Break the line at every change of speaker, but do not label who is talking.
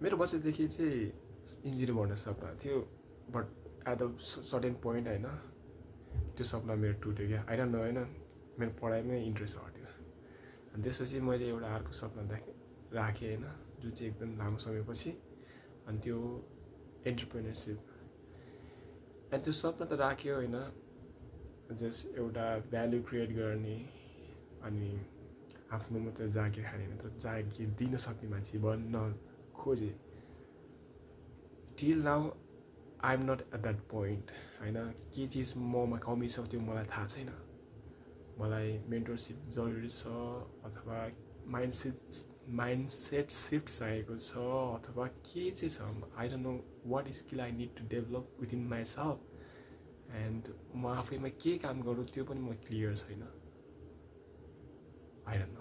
मेरो बच्चादेखि चाहिँ इन्जिनियर बन्ने सपना थियो, but at the certain point होइन त्यो सपना मेरो टुट्यो क्या। आई डोन्ट नो होइन, मेरो पढाइमै इन्ट्रेस्ट हट्यो। अनि त्यसपछि मैले एउटा अर्को सपना राखेँ होइन, जुन चाहिँ एकदम लामो समयपछि, अनि त्यो एन्टरप्रेन्योरसिप। अनि त्यो सपना त राख्यो होइन, जस्ट एउटा भ्याल्यु क्रिएट गर्ने, अनि आफ्नो मात्रै जागिर खाने, तर जागिर दिन सक्ने मान्छे बन्न खोजेँ। Till now I am not at that point होइन। के चिज ममा कमी छ त्यो मलाई थाहा छैन। मलाई मेन्टरसिप जरुरी छ, अथवा माइन्डसेट सिफ्ट चाहिएको छ, अथवा के चाहिँ छ। I don't know what skill I need to develop within myself. And म आफैमा के काम गरौँ त्यो पनि म क्लियर छैन। I don't no.